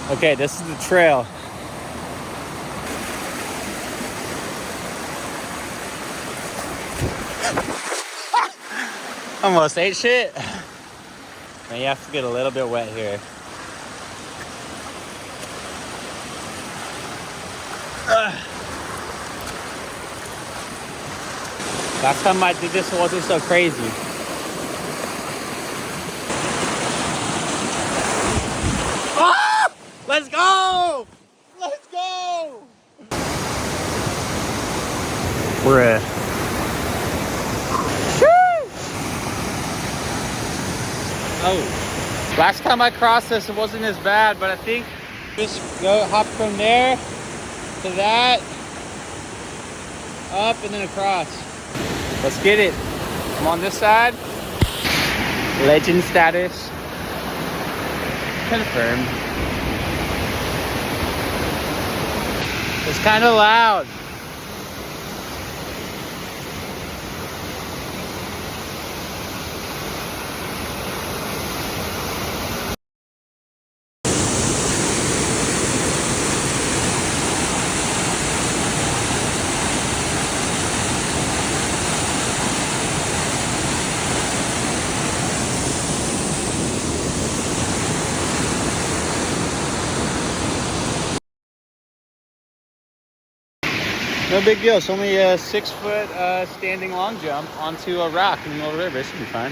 Okay, this is the trail. Almost ate shit. Man, you have to get a little bit wet here. Last time I did this, it wasn't so crazy. Ah! Let's go! Let's go! Bruh. Oh. Last time I crossed this, it wasn't as bad, but I think just go hop from there to that, up, and then across. Let's get it. I'm on this side. Legend status confirmed. It's kind of loud. No big deal. It's only a 6 foot standing long jump onto a rock in the middle of the river. It should be fine.